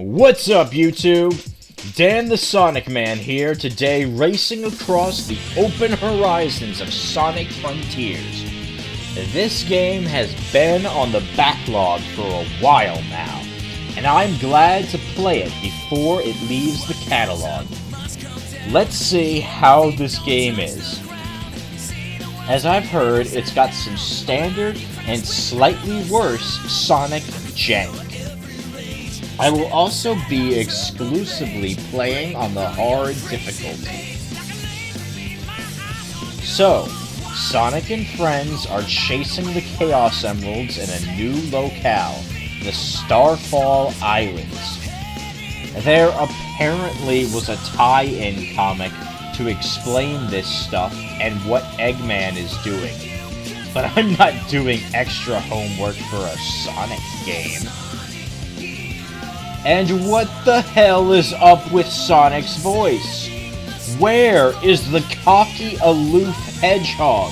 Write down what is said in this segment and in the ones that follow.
What's up, YouTube? Dan the Sonic Man here, today racing across the open horizons of Sonic Frontiers. This game has been on the backlog for a while now, and I'm glad to play it before it leaves the catalog. Let's see how this game is. As I've heard, it's got some standard and slightly worse Sonic jank. I will also be exclusively playing on the hard difficulty. So, Sonic and friends are chasing the Chaos Emeralds in a new locale, the Starfall Islands. There apparently was a tie-in comic to explain this stuff and what Eggman is doing. But I'm not doing extra homework for a Sonic game. And what the hell is up with Sonic's voice? Where is the cocky, aloof hedgehog?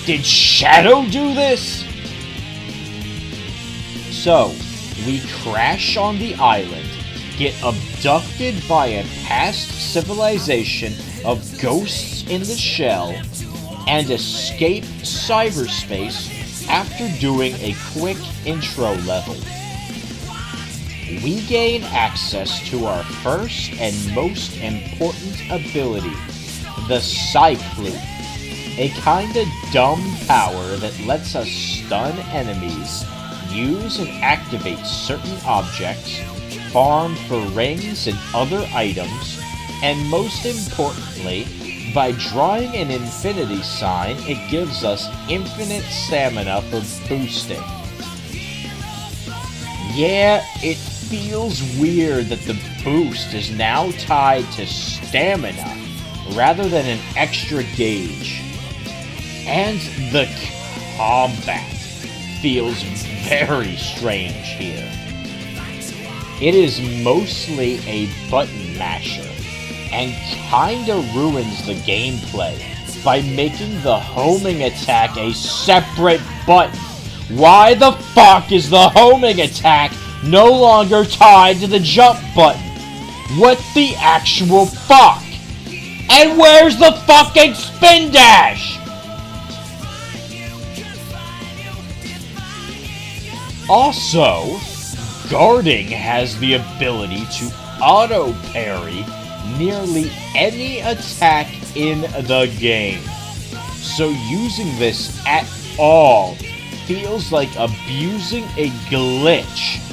Did Shadow do this? So, we crash on the island, get abducted by a past civilization of ghosts in the shell, and escape cyberspace after doing a quick intro level. We gain access to our first and most important ability, the Psych Loop, a kinda dumb power that lets us stun enemies, use and activate certain objects, farm for rings and other items, and most importantly, by drawing an infinity sign, it gives us infinite stamina for boosting. Yeah, it feels weird that the boost is now tied to stamina rather than an extra gauge. And the combat feels very strange here. It is mostly a button masher and kinda ruins the gameplay by making the homing attack a separate button. Why the fuck is the homing attack no longer tied to the jump button? What the actual fuck? And where's the fucking spin dash? Also, guarding has the ability to auto-parry nearly any attack in the game. So using this at all feels like abusing a glitch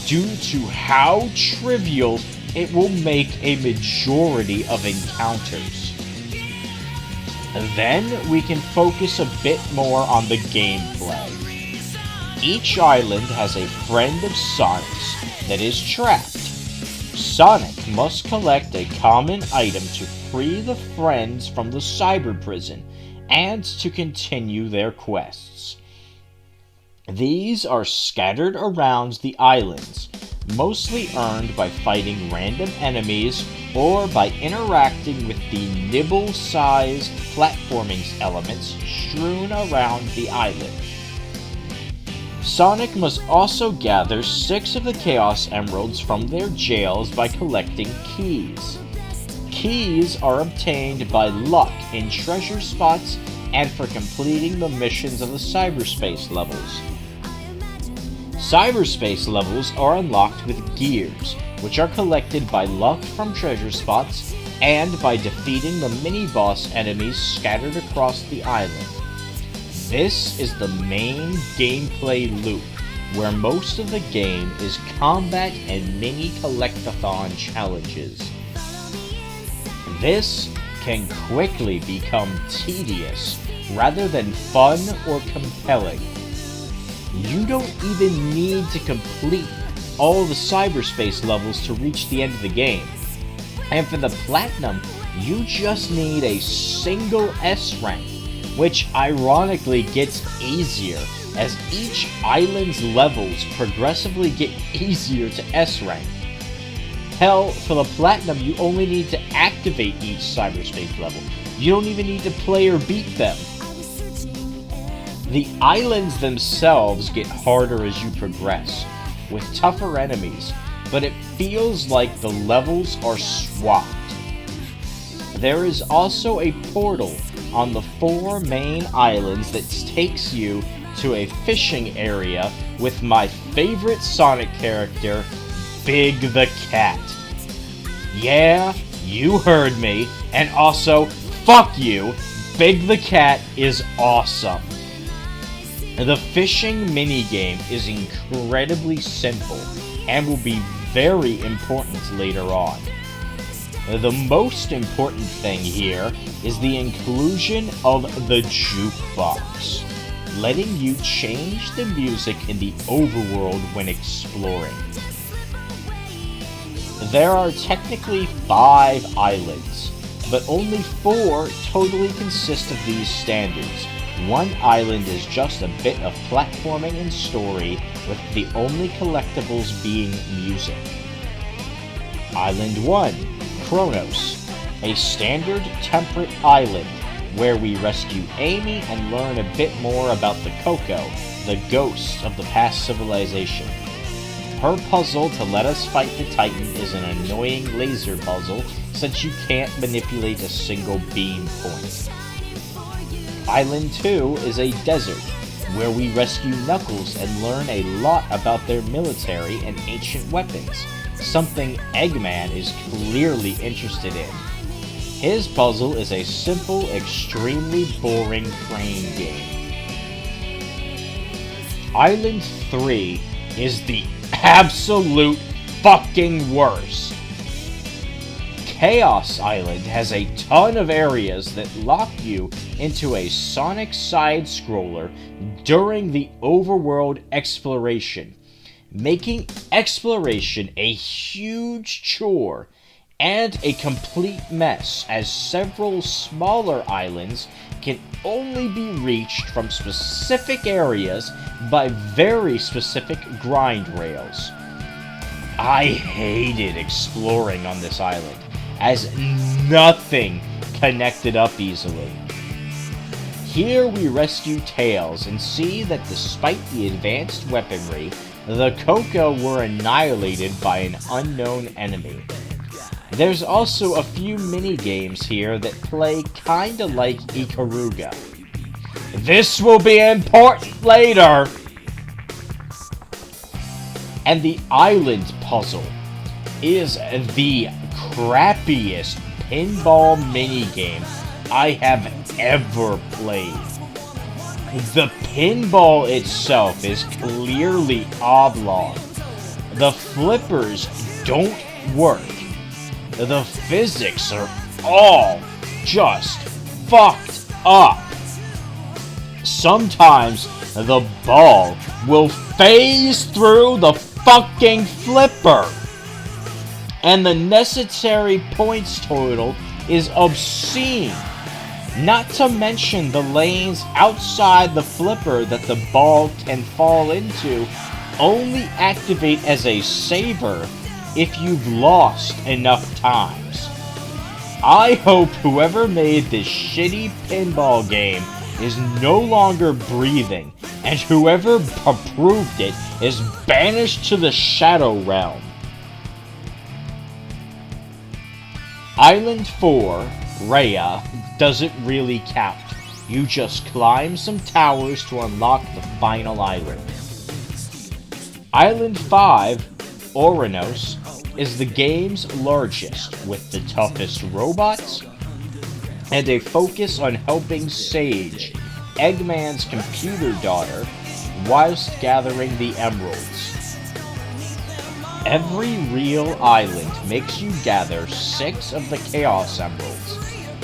due to how trivial it will make a majority of encounters. Then we can focus a bit more on the gameplay. Each island has a friend of Sonic's that is trapped. Sonic must collect a common item to free the friends from the cyber prison and to continue their quests. These are scattered around the islands, mostly earned by fighting random enemies or by interacting with the nibble-sized platforming elements strewn around the island. Sonic must also gather 6 of the Chaos Emeralds from their jails by collecting keys. Keys are obtained by luck in treasure spots and for completing the missions of the cyberspace levels. Cyberspace levels are unlocked with gears, which are collected by luck from treasure spots and by defeating the mini-boss enemies scattered across the island. This is the main gameplay loop, where most of the game is combat and mini collectathon challenges. This can quickly become tedious rather than fun or compelling. You don't even need to complete all the cyberspace levels to reach the end of the game. And for the Platinum, you just need a single S rank, which ironically gets easier as each island's levels progressively get easier to S rank. Hell, for the Platinum, you only need to activate each cyberspace level. You don't even need to play or beat them. The islands themselves get harder as you progress, with tougher enemies, but it feels like the levels are swapped. There is also a portal on the 4 main islands that takes you to a fishing area with my favorite Sonic character, Big the Cat. Yeah, you heard me, and also, fuck you, Big the Cat is awesome. The fishing minigame is incredibly simple and will be very important later on. The most important thing here is the inclusion of the jukebox, letting you change the music in the overworld when exploring. There are technically 5 islands, but only 4 totally consist of these standards. 1 island is just a bit of platforming and story, with the only collectibles being music. Island 1, Kronos, a standard temperate island where we rescue Amy and learn a bit more about the Coco, the ghost of the past civilization. Her puzzle to let us fight the Titan is an annoying laser puzzle since you can't manipulate a single beam point. Island 2 is a desert, where we rescue Knuckles and learn a lot about their military and ancient weapons, something Eggman is clearly interested in. His puzzle is a simple, extremely boring crane game. Island 3 is the absolute fucking worst. Chaos Island has a ton of areas that lock you into a Sonic side-scroller during the overworld exploration, making exploration a huge chore and a complete mess, as several smaller islands can only be reached from specific areas by very specific grind rails. I hated exploring on this island, as nothing connected up easily. Here we rescue Tails and see that despite the advanced weaponry, the Coco were annihilated by an unknown enemy. There's also a few mini-games here that play kinda like Ikaruga. This will be important later! And the island puzzle is the crappiest pinball minigame I have ever played. The pinball itself is clearly oblong. The flippers don't work. The physics are all just fucked up. Sometimes the ball will phase through the fucking flipper, and the necessary points total is obscene. Not to mention the lanes outside the flipper that the ball can fall into only activate as a saver if you've lost enough times. I hope whoever made this shitty pinball game is no longer breathing, and whoever approved it is banished to the Shadow Realm. Island 4, Rhea, doesn't really count. You just climb some towers to unlock the final island. Island 5, Oranos, is the game's largest, with the toughest robots, and a focus on helping Sage, Eggman's computer daughter, whilst gathering the emeralds. Every real island makes you gather 6 of the Chaos Emeralds,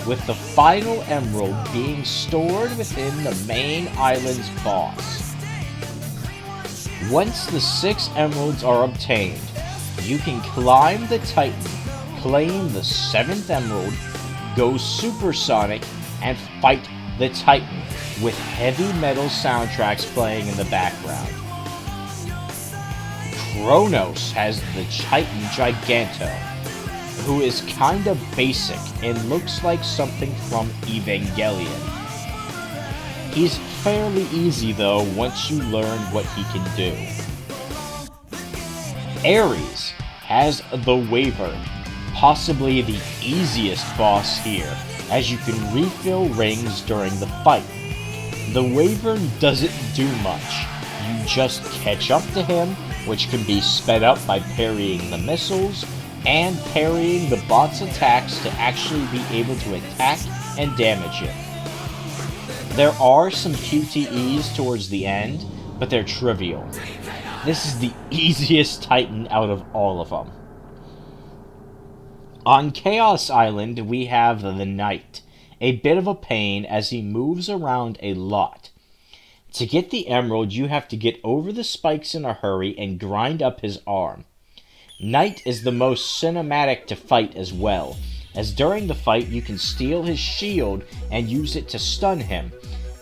with the final emerald being stored within the main island's boss. Once the 6 emeralds are obtained, you can climb the Titan, claim the 7th emerald, go supersonic, and fight the Titan, with heavy metal soundtracks playing in the background. Kronos has the Titan Giganto, who is kinda basic and looks like something from Evangelion. He's fairly easy though once you learn what he can do. Ares has the Waver, possibly the easiest boss here, as you can refill rings during the fight. The Wyvern doesn't do much. You just catch up to him, which can be sped up by parrying the missiles, and parrying the bot's attacks to actually be able to attack and damage him. There are some QTEs towards the end, but they're trivial. This is the easiest Titan out of all of them. On Chaos Island, we have the Knight, a bit of a pain as he moves around a lot. To get the emerald, you have to get over the spikes in a hurry and grind up his arm. Knight is the most cinematic to fight as well, as during the fight you can steal his shield and use it to stun him,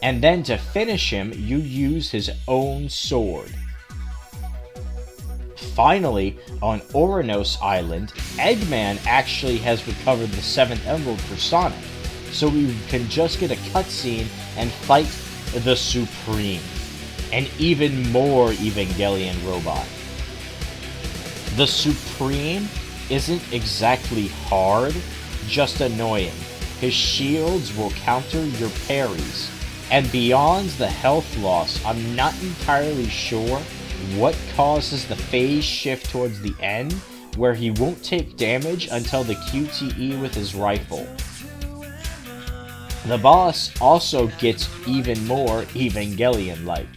and then to finish him you use his own sword. Finally, on Hereos Island, Eggman actually has recovered the 7th Emerald for Sonic, so we can just get a cutscene and fight the Supreme, an even more Evangelion robot. The Supreme isn't exactly hard, just annoying. His shields will counter your parries, and beyond the health loss, I'm not entirely sure what causes the phase shift towards the end, where he won't take damage until the QTE with his rifle. The boss also gets even more Evangelion-like.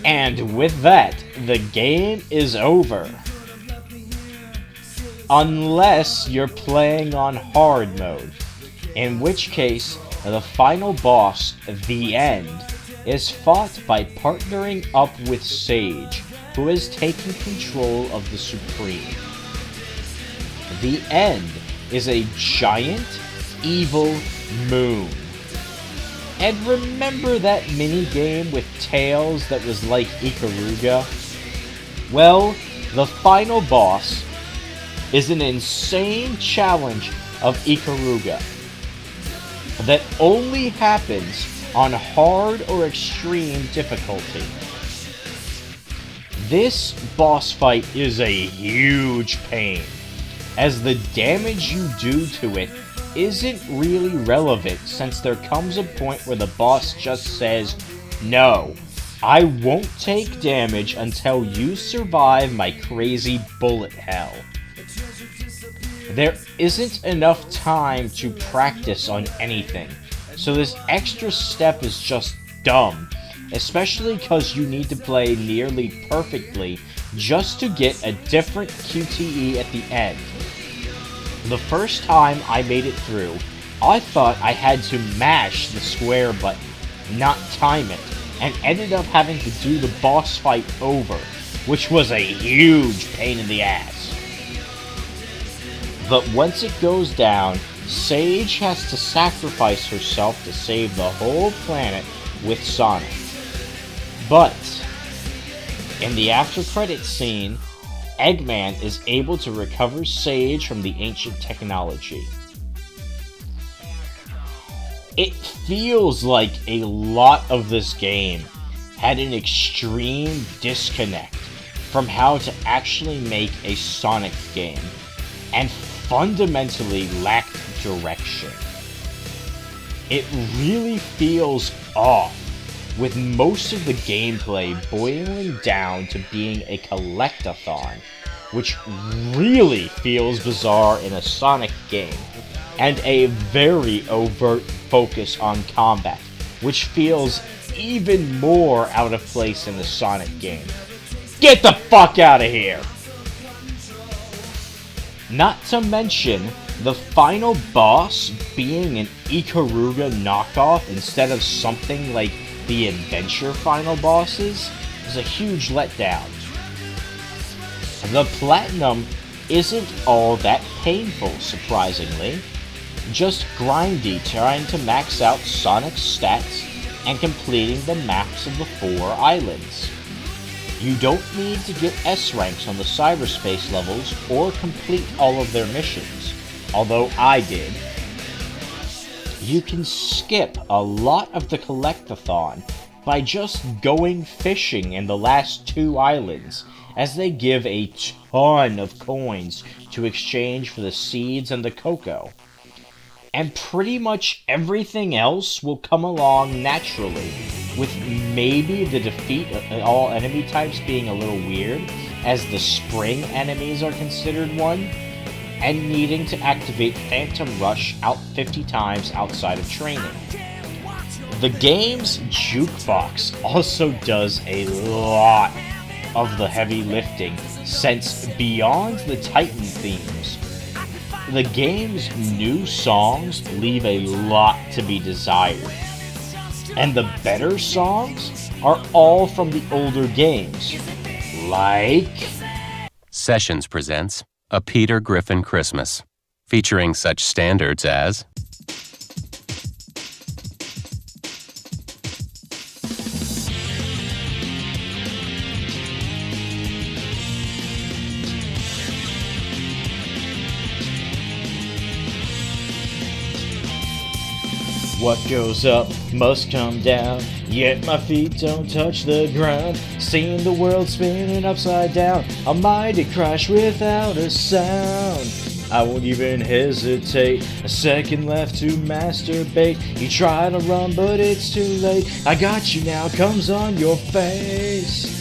And with that, the game is over. Unless you're playing on hard mode, in which case, the final boss, the End, is fought by partnering up with Sage, who is taking control of the Supreme. The End is a giant, evil moon. And remember that minigame with Tails that was like Ikaruga? Well, the final boss is an insane challenge of Ikaruga that only happens on hard or extreme difficulty. This boss fight is a huge pain, as the damage you do to it isn't really relevant, since there comes a point where the boss just says, "No, I won't take damage until you survive my crazy bullet hell." There isn't enough time to practice on anything, so this extra step is just dumb, especially because you need to play nearly perfectly just to get a different QTE at the end. The first time I made it through, I thought I had to mash the square button, not time it, and ended up having to do the boss fight over, which was a huge pain in the ass. But once it goes down, Sage has to sacrifice herself to save the whole planet with Sonic. But in the after-credits scene, Eggman is able to recover Sage from the ancient technology. It feels like a lot of this game had an extreme disconnect from how to actually make a Sonic game, and fundamentally lacked direction. It really feels off, with most of the gameplay boiling down to being a collectathon, which really feels bizarre in a Sonic game, and a very overt focus on combat, which feels even more out of place in the Sonic game. Get the fuck out of here! Not to mention, the final boss being an Ikaruga knockoff instead of something like the Adventure final bosses is a huge letdown. The Platinum isn't all that painful, surprisingly. Just grindy, trying to max out Sonic's stats and completing the maps of the 4 islands. You don't need to get S ranks on the cyberspace levels or complete all of their missions, although I did. You can skip a lot of the collectathon by just going fishing in the last 2 islands as they give a ton of coins to exchange for the seeds and the cocoa. And pretty much everything else will come along naturally, with maybe the defeat all enemy types being a little weird, as the spring enemies are considered one, and needing to activate Phantom Rush out 50 times outside of training. The game's jukebox also does a lot of the heavy lifting, since beyond the Titan themes, the game's new songs leave a lot to be desired. And the better songs are all from the older games, like Sessions presents A Peter Griffin Christmas, featuring such standards as what goes up must come down, yet my feet don't touch the ground. Seeing the world spinning upside down, a mighty crash without a sound. I won't even hesitate, a second left to masturbate. You try to run but it's too late, I got you now comes on your face.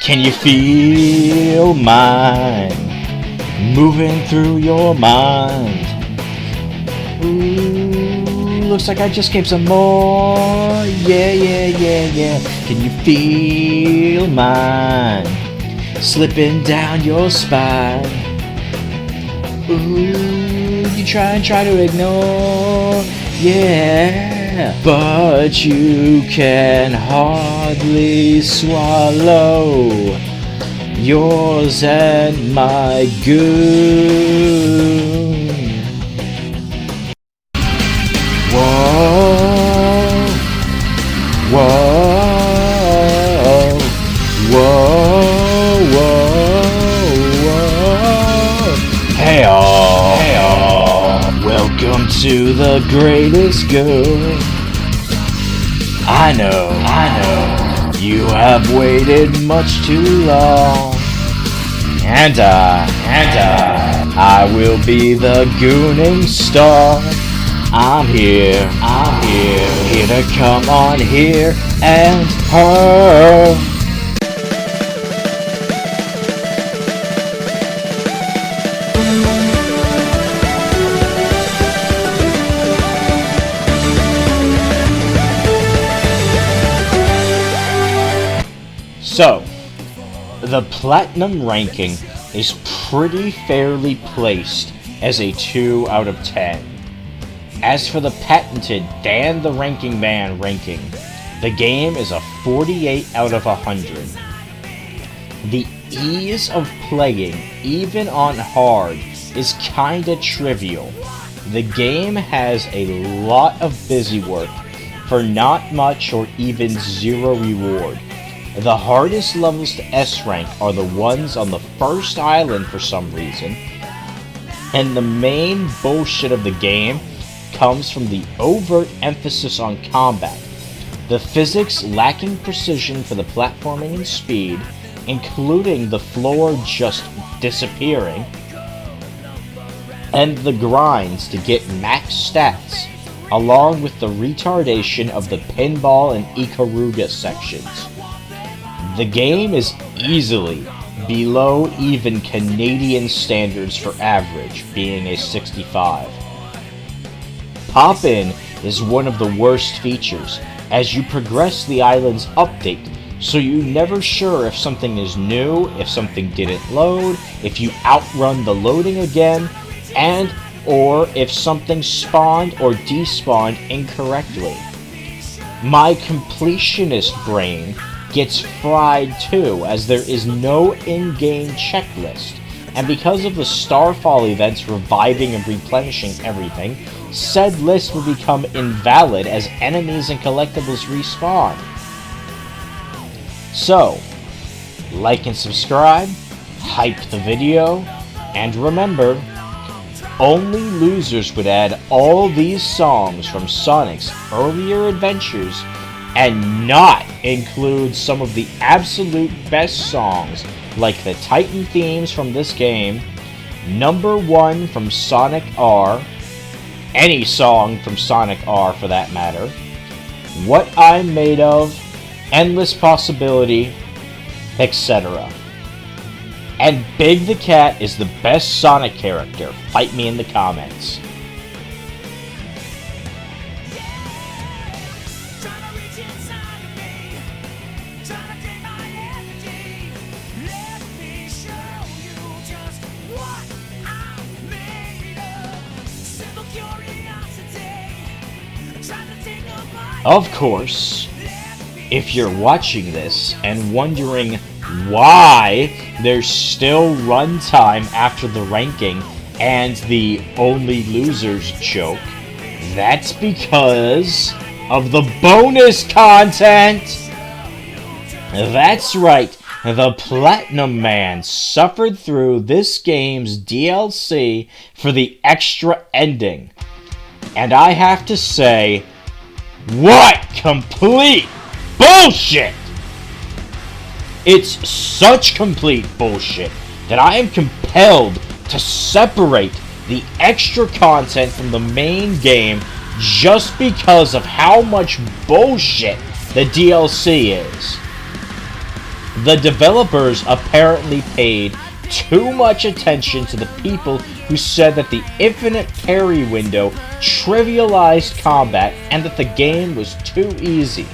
Can you feel mine moving through your mind? Ooh, looks like I just came some more. Yeah. Can you feel mine slipping down your spine? Ooh, you try to ignore. Yeah, but you can hardly swallow yours and my goon. Whoa, whoa, whoa, whoa. Hey all, welcome to the greatest good. I know, you have waited much too long. And I will be the gooning star. I'm here to come on here and her. So, the Platinum ranking is pretty fairly placed as a 2 out of 10. As for the patented Dan the Ranking Man ranking, the game is a 48 out of 100. The ease of playing, even on hard, is kinda trivial. The game has a lot of busy work for not much or even zero reward. The hardest levels to S rank are the ones on the first island for some reason, and the main bullshit of the game comes from the overt emphasis on combat, the physics lacking precision for the platforming and speed, including the floor just disappearing, and the grinds to get max stats, along with the retardation of the pinball and Ikaruga sections. The game is easily below even Canadian standards for average, being a 65. Pop-in is one of the worst features, as you progress the island's update, so you're never sure if something is new, if something didn't load, if you outrun the loading again, and or if something spawned or despawned incorrectly. My completionist brain gets fried too, as there is no in-game checklist, and because of the Starfall events reviving and replenishing everything, said list will become invalid as enemies and collectibles respawn. So, like and subscribe, hype the video, and remember, only losers would add all these songs from Sonic's earlier adventures and not include some of the absolute best songs like the Titan themes from this game, Number 1 from Sonic R, any song from Sonic R for that matter, What I'm Made Of, Endless Possibility, etc. And Big the Cat is the best Sonic character. Fight me in the comments. Of course, if you're watching this and wondering why there's still runtime after the ranking and the only losers joke, that's because of the bonus content! That's right, the Platinum Man suffered through this game's DLC for the extra ending. And I have to say, what complete bullshit! It's such complete bullshit that I am compelled to separate the extra content from the main game just because of how much bullshit the DLC is. The developers apparently paid too much attention to the people who said that the infinite parry window trivialized combat and that the game was too easy.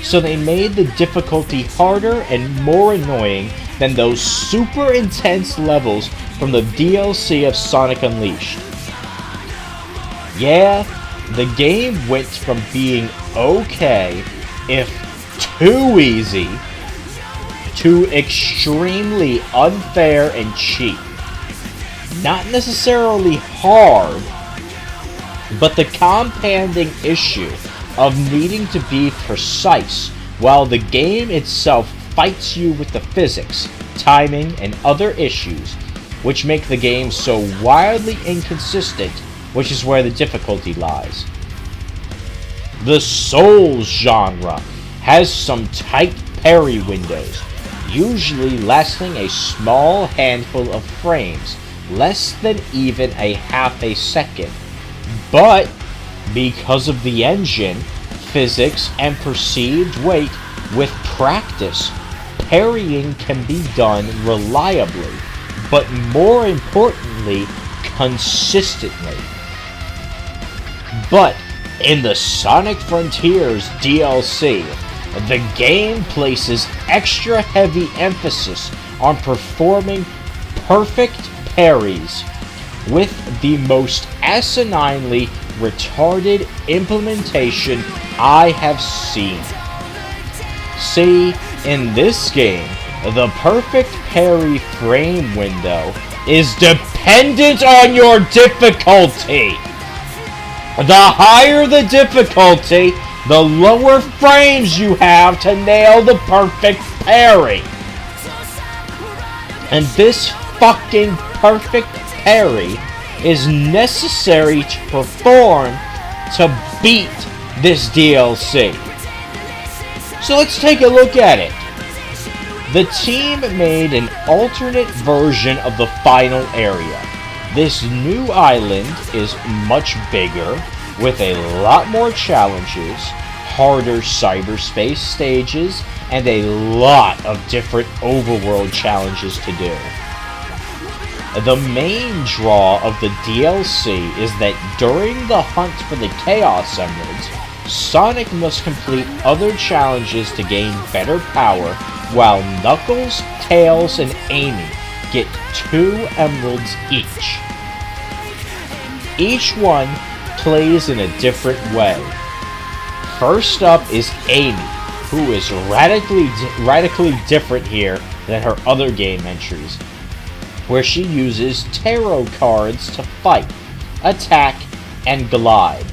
So they made the difficulty harder and more annoying than those super intense levels from the DLC of Sonic Unleashed. Yeah, the game went from being okay, if too easy, to extremely unfair and cheap. Not necessarily hard, but the compounding issue of needing to be precise while the game itself fights you with the physics, timing, and other issues which make the game so wildly inconsistent, which is where the difficulty lies. The Souls genre has some tight parry windows, usually lasting a small handful of frames, less than even a half a second. But because of the engine, physics, and perceived weight, with practice, parrying can be done reliably, but more importantly, consistently. But in the Sonic Frontiers DLC, the game places extra heavy emphasis on performing perfect parries with the most asininely retarded implementation I have seen. See, in this game, the perfect parry frame window is dependent on your difficulty. The higher the difficulty, the lower frames you have to nail the perfect parry. And this fucking perfect parry is necessary to perform to beat this DLC. So let's take a look at it. The team made an alternate version of the final area. This new island is much bigger, with a lot more challenges, harder cyberspace stages, and a lot of different overworld challenges to do. The main draw of the DLC is that during the hunt for the Chaos Emeralds, Sonic must complete other challenges to gain better power, while Knuckles, Tails, and Amy get 2 emeralds each. Each one plays in a different way. First up is Amy, who is radically different here than her other game entries, where she uses tarot cards to fight, attack, and glide.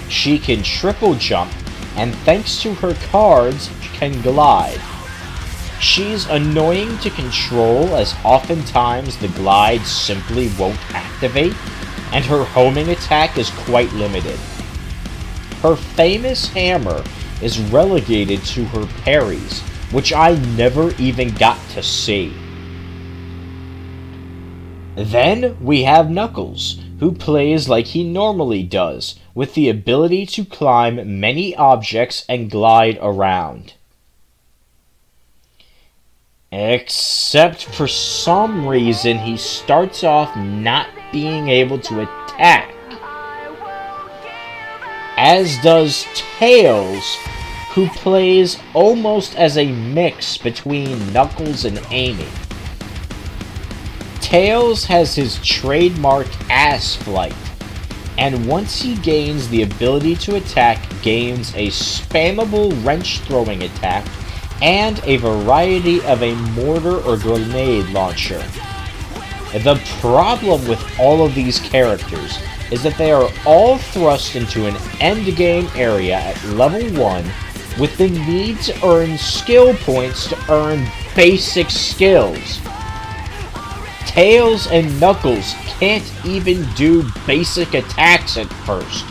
She can triple jump, and thanks to her cards, can glide. She's annoying to control as oftentimes the glide simply won't activate, and her homing attack is quite limited. Her famous hammer is relegated to her parries, which I never even got to see. Then we have Knuckles, who plays like he normally does, with the ability to climb many objects and glide around. Except for some reason he starts off not being able to attack. As does Tails, who plays almost as a mix between Knuckles and Amy. Tails has his trademark ass flight, and once he gains the ability to attack, gains a spammable wrench throwing attack and a variety of a mortar or grenade launcher. The problem with all of these characters is that they are all thrust into an endgame area at level 1 with the need to earn skill points to earn basic skills. Tails and Knuckles can't even do basic attacks at first.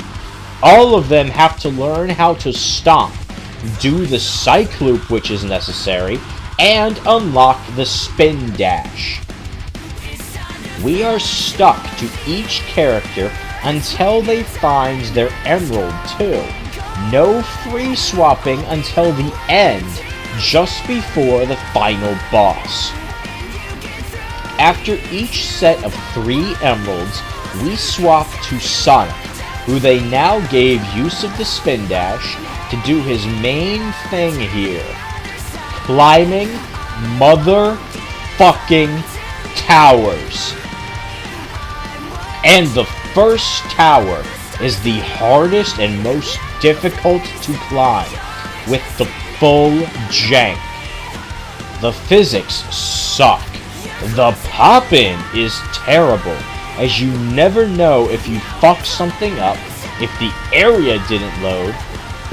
All of them have to learn how to stomp, do the Psych Loop which is necessary, and unlock the Spin Dash. We are stuck to each character until they find their Emerald too. No free swapping until the end, just before the final boss. After each set of 3 emeralds, we swap to Sonic, who they now gave use of the Spin Dash to do his main thing here. Climbing motherfucking towers. And the first tower is the hardest and most difficult to climb, with the full jank. The physics suck. The pop-in is terrible, as you never know if you fucked something up, if the area didn't load,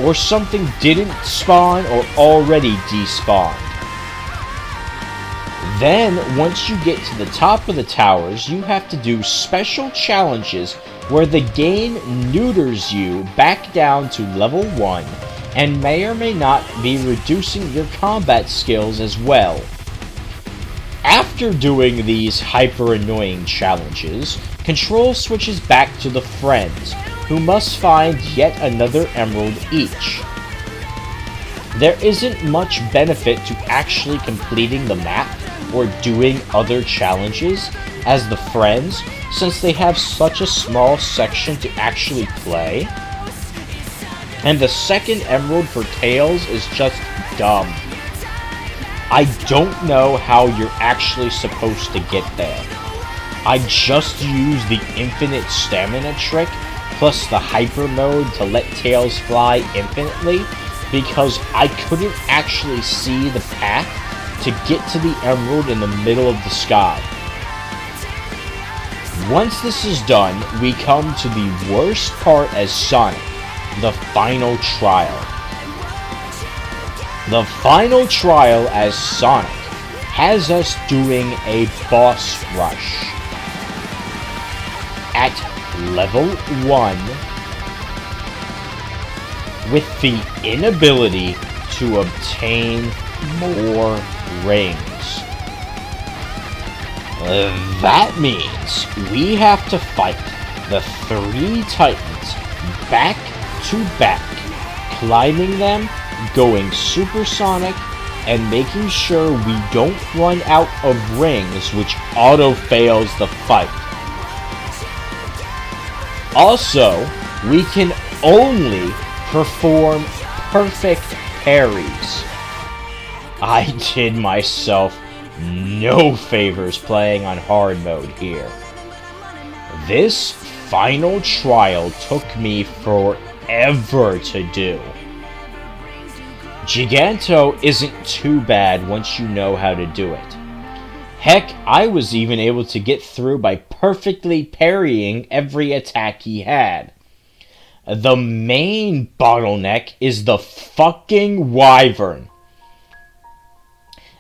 or something didn't spawn or already despawned. Then, once you get to the top of the towers, you have to do special challenges where the game neuters you back down to level 1, and may or may not be reducing your combat skills as well. After doing these hyper-annoying challenges, control switches back to the friends, who must find yet another emerald each. There isn't much benefit to actually completing the map or doing other challenges as the friends, since they have such a small section to actually play. And the second emerald for Tails is just dumb. I don't know how you're actually supposed to get there. I just used the infinite stamina trick plus the hyper mode to let Tails fly infinitely because I couldn't actually see the path to get to the emerald in the middle of the sky. Once this is done, we come to the worst part as Sonic, the final trial. The final trial as Sonic has us doing a boss rush. At level 1, with the inability to obtain more rings. That means we have to fight the 3 Titans back to back, climbing them, going supersonic, and making sure we don't run out of rings, which auto-fails the fight. Also, we can only perform perfect parries. I did myself no favors playing on hard mode here. This final trial took me forever to do. Giganto isn't too bad once you know how to do it. Heck, I was even able to get through by perfectly parrying every attack he had. The main bottleneck is the fucking Wyvern.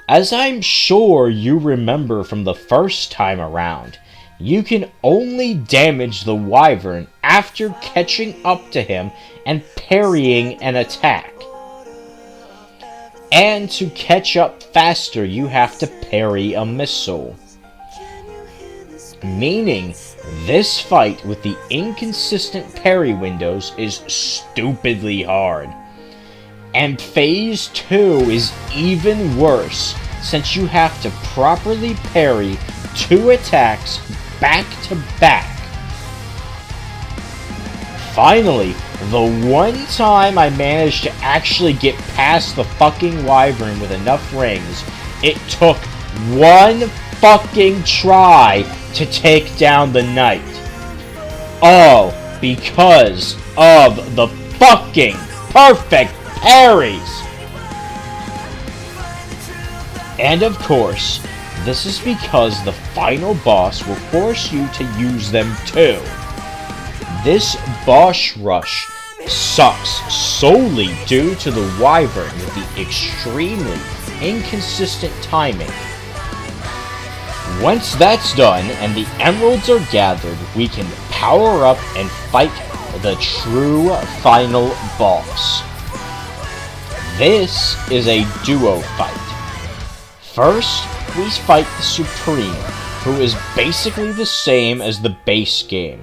As I'm sure you remember from the first time around, you can only damage the Wyvern after catching up to him and parrying an attack. And to catch up faster, you have to parry a missile. Meaning, this fight with the inconsistent parry windows is stupidly hard. And Phase 2 is even worse, since you have to properly parry 2 attacks back to back. Finally, the one time I managed to actually get past the fucking Wyvern with enough rings, it took one fucking try to take down the Knight. All because of the fucking perfect parries! And of course, this is because the final boss will force you to use them too. This boss rush sucks solely due to the Wyvern with the extremely inconsistent timing. Once that's done and the emeralds are gathered, we can power up and fight the true final boss. This is a duo fight. First, we fight the Supreme, who is basically the same as the base game.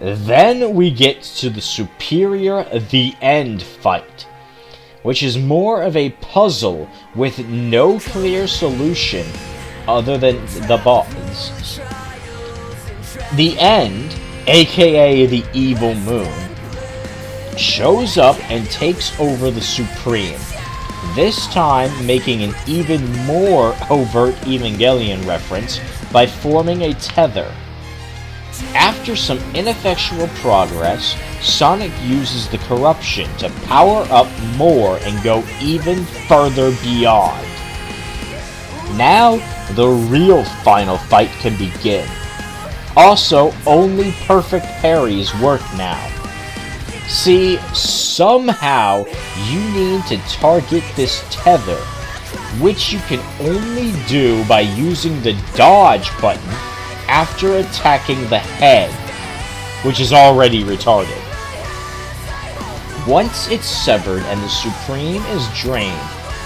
Then we get to the Superior The End fight, which is more of a puzzle with no clear solution other than the boss. The End, aka the Evil Moon, shows up and takes over the Supreme, this time making an even more overt Evangelion reference by forming a tether. After some ineffectual progress, Sonic uses the corruption to power up more and go even further beyond. Now, the real final fight can begin. Also, only perfect parries work now. See, somehow you need to target this tether, which you can only do by using the dodge button after attacking the head, which is already retarded. Once it's severed and the Supreme is drained,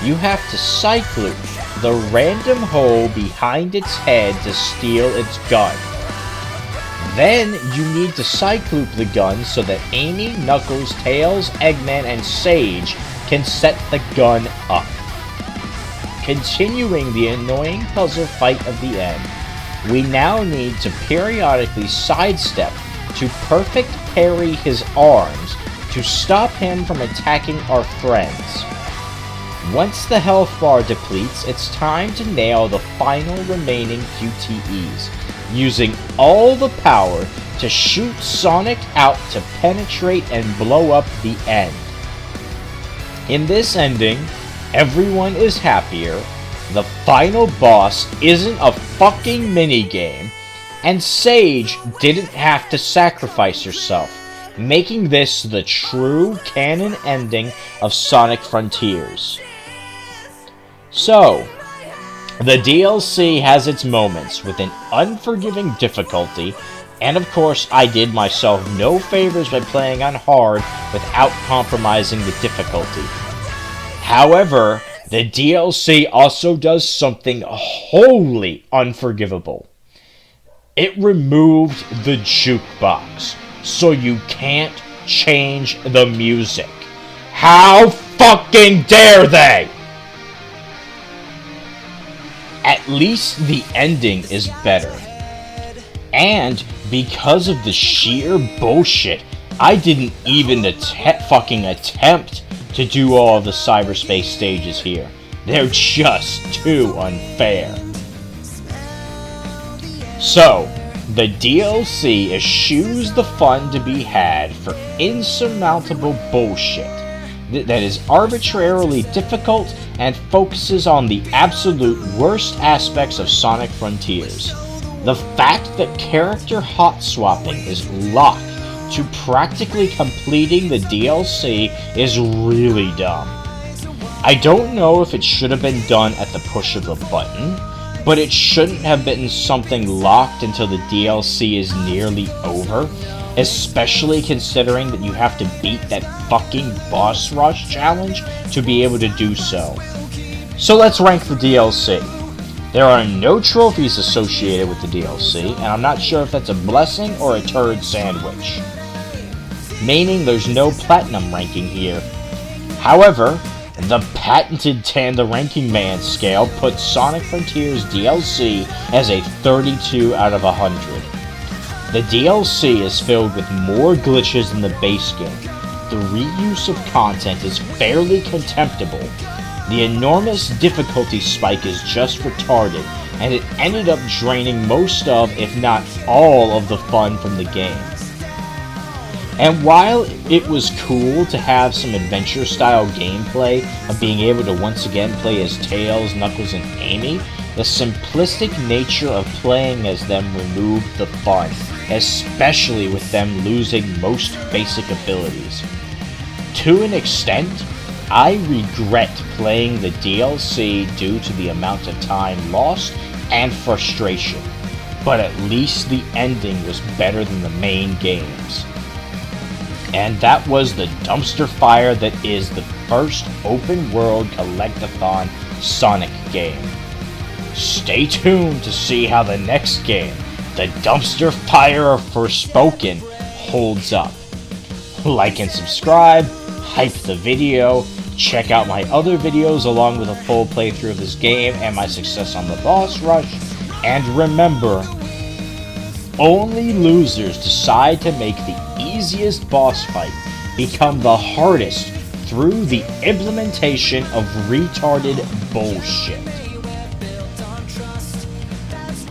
you have to cycloop the random hole behind its head to steal its gun. Then you need to cycloop the gun so that Amy, Knuckles, Tails, Eggman, and Sage can set the gun up. Continuing the annoying puzzle fight of the end, we now need to periodically sidestep to perfect parry his arms to stop him from attacking our friends. Once the health bar depletes, it's time to nail the final remaining QTEs, using all the power to shoot Sonic out to penetrate and blow up the end. In this ending, everyone is happier, the final boss isn't a fucking minigame, and Sage didn't have to sacrifice herself, making this the true canon ending of Sonic Frontiers. So, the DLC has its moments with an unforgiving difficulty, and of course I did myself no favors by playing on hard without compromising the difficulty. However, the DLC also does something wholly unforgivable. It removed the jukebox, so you can't change the music. How fucking dare they! At least the ending is better. And because of the sheer bullshit, I didn't even fucking attempt to do all of the cyberspace stages here. They're just too unfair. So, the DLC eschews the fun to be had for insurmountable bullshit that is arbitrarily difficult and focuses on the absolute worst aspects of Sonic Frontiers. The fact that character hot swapping is locked to practically completing the DLC is really dumb. I don't know if it should have been done at the push of a button, but it shouldn't have been something locked until the DLC is nearly over, especially considering that you have to beat that fucking boss rush challenge to be able to do so. So let's rank the DLC. There are no trophies associated with the DLC, and I'm not sure if that's a blessing or a turd sandwich, meaning there's no platinum ranking here. However, the patented the Ranking Man scale puts Sonic Frontiers DLC as a 32 out of 100. The DLC is filled with more glitches than the base game. The reuse of content is fairly contemptible. The enormous difficulty spike is just retarded, and it ended up draining most of, if not all, of the fun from the game. And while it was cool to have some adventure-style gameplay of being able to once again play as Tails, Knuckles, and Amy, the simplistic nature of playing as them removed the fun, especially with them losing most basic abilities. To an extent, I regret playing the DLC due to the amount of time lost and frustration, but at least the ending was better than the main games. And that was the dumpster fire that is the first open-world collectathon Sonic game. Stay tuned to see how the next game, the dumpster fire of Forspoken, holds up. Like and subscribe, hype the video, check out my other videos along with a full playthrough of this game and my success on the boss rush, and remember, only losers decide to make the easiest boss fight become the hardest through the implementation of retarded bullshit.